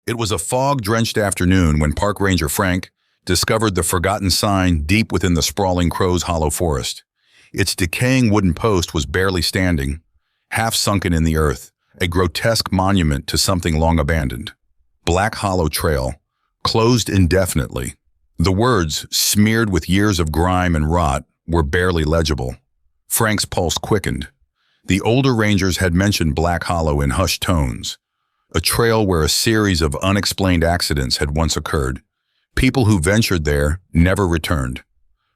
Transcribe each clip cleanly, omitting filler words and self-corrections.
It was a fog-drenched afternoon when Park Ranger Frank discovered the forgotten sign deep within the sprawling Crow's Hollow forest. Its decaying wooden post was barely standing, half sunken in the earth, a grotesque monument to something long abandoned. Black Hollow Trail, closed indefinitely. The words, smeared with years of grime and rot, were barely legible. Frank's pulse quickened. The older rangers had mentioned Black Hollow in hushed tones, a trail where a series of unexplained accidents had once occurred. People who ventured there never returned.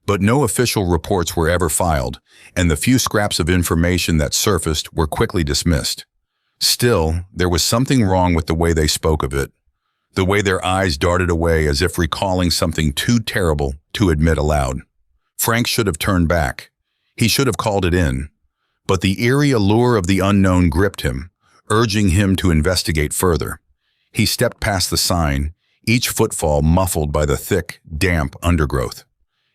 But no official reports were ever filed, and the few scraps of information that surfaced were quickly dismissed. Still, there was something wrong with the way they spoke of it, the way their eyes darted away as if recalling something too terrible to admit aloud. Frank should have turned back. He should have called it in. But the eerie allure of the unknown gripped him, urging him to investigate further. He stepped past the sign, each footfall muffled by the thick, damp undergrowth.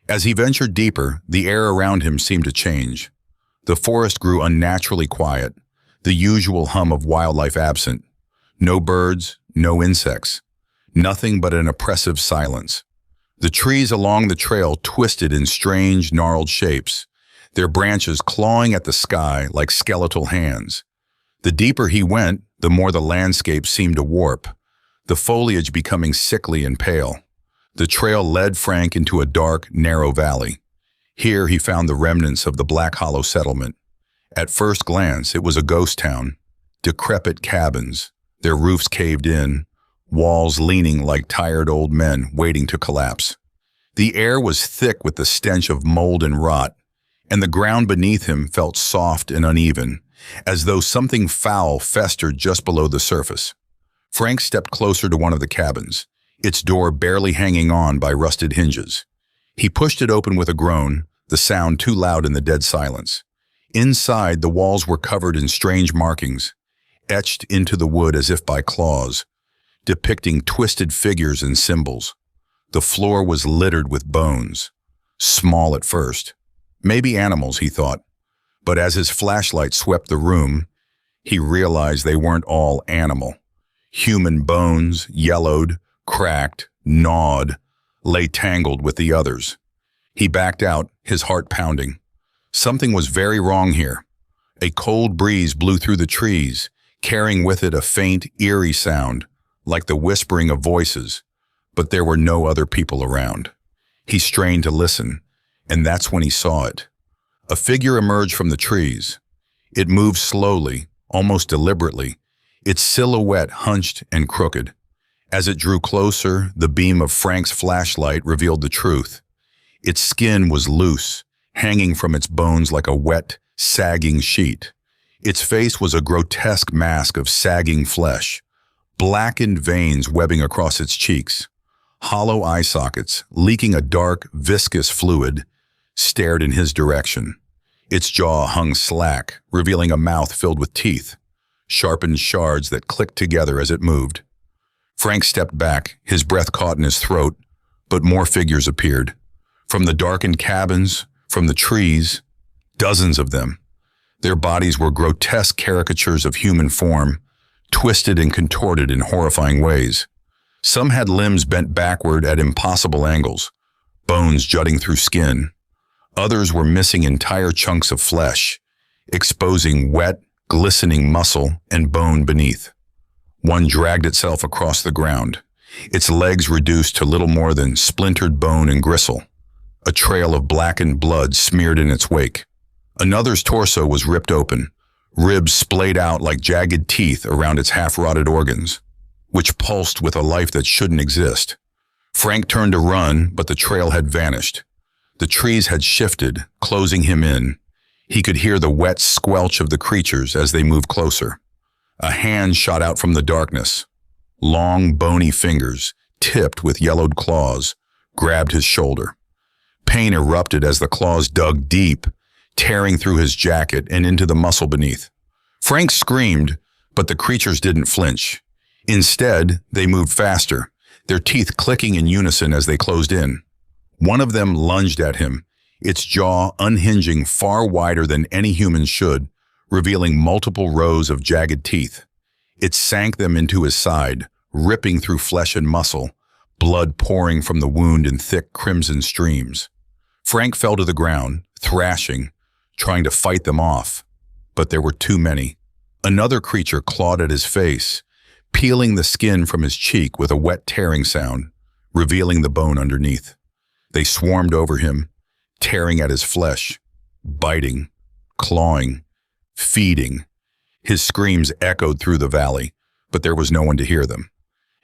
As he ventured deeper, the air around him seemed to change. The forest grew unnaturally quiet, the usual hum of wildlife absent. No birds, no insects. Nothing but an oppressive silence. The trees along the trail twisted in strange, gnarled shapes, their branches clawing at the sky like skeletal hands. The deeper he went, the more the landscape seemed to warp, the foliage becoming sickly and pale. The trail led Frank into a dark, narrow valley. Here he found the remnants of the Black Hollow settlement. At first glance, it was a ghost town. Decrepit cabins, their roofs caved in, walls leaning like tired old men waiting to collapse. The air was thick with the stench of mold and rot, and the ground beneath him felt soft and uneven, as though something foul festered just below the surface. Frank stepped closer to one of the cabins, its door barely hanging on by rusted hinges. He pushed it open with a groan, the sound too loud in the dead silence. Inside, the walls were covered in strange markings, etched into the wood as if by claws, depicting twisted figures and symbols. The floor was littered with bones, small at first. Maybe animals, he thought. But as his flashlight swept the room, he realized they weren't all animal. Human bones, yellowed, cracked, gnawed, lay tangled with the others. He backed out, his heart pounding. Something was very wrong here. A cold breeze blew through the trees, carrying with it a faint, eerie sound, like the whispering of voices, but there were no other people around. He strained to listen, and that's when he saw it. A figure emerged from the trees. It moved slowly, almost deliberately, its silhouette hunched and crooked. As it drew closer, the beam of Frank's flashlight revealed the truth. Its skin was loose, hanging from its bones like a wet, sagging sheet. Its face was a grotesque mask of sagging flesh, blackened veins webbing across its cheeks. Hollow eye sockets, leaking a dark, viscous fluid, stared in his direction. Its jaw hung slack, revealing a mouth filled with teeth, sharpened shards that clicked together as it moved. Frank stepped back, his breath caught in his throat, but more figures appeared. From the darkened cabins, from the trees, dozens of them. Their bodies were grotesque caricatures of human form, twisted and contorted in horrifying ways. Some had limbs bent backward at impossible angles, bones jutting through skin. Others were missing entire chunks of flesh, exposing wet, glistening muscle and bone beneath. One dragged itself across the ground, its legs reduced to little more than splintered bone and gristle, a trail of blackened blood smeared in its wake. Another's torso was ripped open, ribs splayed out like jagged teeth around its half-rotted organs, which pulsed with a life that shouldn't exist. Frank turned to run, but the trail had vanished. The trees had shifted, closing him in. He could hear the wet squelch of the creatures as they moved closer. A hand shot out from the darkness. Long, bony fingers, tipped with yellowed claws, grabbed his shoulder. Pain erupted as the claws dug deep, tearing through his jacket and into the muscle beneath. Frank screamed, but the creatures didn't flinch. Instead, they moved faster, their teeth clicking in unison as they closed in. One of them lunged at him, its jaw unhinging far wider than any human should, revealing multiple rows of jagged teeth. It sank them into his side, ripping through flesh and muscle, blood pouring from the wound in thick crimson streams. Frank fell to the ground, thrashing, trying to fight them off, but there were too many. Another creature clawed at his face, peeling the skin from his cheek with a wet tearing sound, revealing the bone underneath. They swarmed over him, tearing at his flesh, biting, clawing, feeding. His screams echoed through the valley, but there was no one to hear them.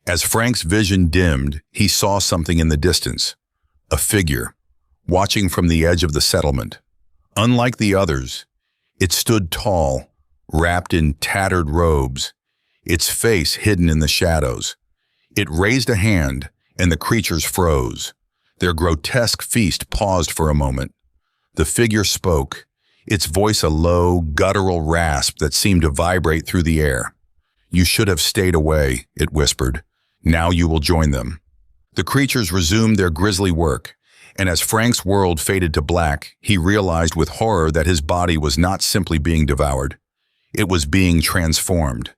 As Frank's vision dimmed, he saw something in the distance, a figure, watching from the edge of the settlement. Unlike the others, it stood tall, wrapped in tattered robes, its face hidden in the shadows. It raised a hand, and the creatures froze. Their grotesque feast paused for a moment. The figure spoke, its voice a low, guttural rasp that seemed to vibrate through the air. "You should have stayed away," it whispered. "Now you will join them." The creatures resumed their grisly work, and as Frank's world faded to black, he realized with horror that his body was not simply being devoured. It was being transformed.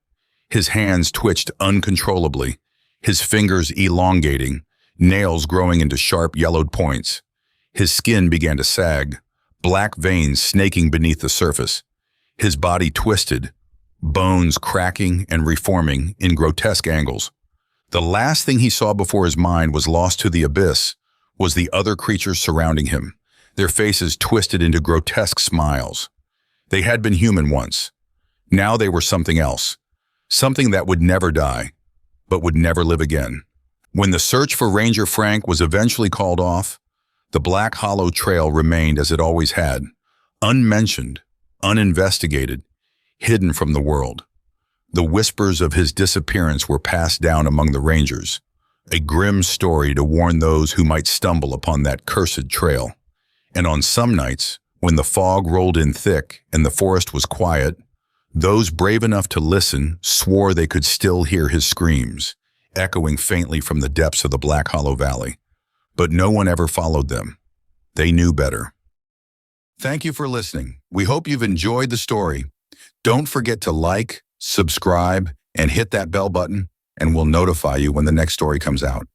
His hands twitched uncontrollably, his fingers elongating, nails growing into sharp yellowed points. His skin began to sag, black veins snaking beneath the surface. His body twisted, bones cracking and reforming in grotesque angles. The last thing he saw before his mind was lost to the abyss was the other creatures surrounding him, their faces twisted into grotesque smiles. They had been human once. Now they were something else, something that would never die, but would never live again. When the search for Ranger Frank was eventually called off, the Black Hollow Trail remained as it always had, unmentioned, uninvestigated, hidden from the world. The whispers of his disappearance were passed down among the rangers, a grim story to warn those who might stumble upon that cursed trail. And on some nights, when the fog rolled in thick and the forest was quiet, those brave enough to listen swore they could still hear his screams, echoing faintly from the depths of the Black Hollow Valley. But no one ever followed them. They knew better. Thank you for listening. We hope you've enjoyed the story. Don't forget to like, subscribe, and hit that bell button, and we'll notify you when the next story comes out.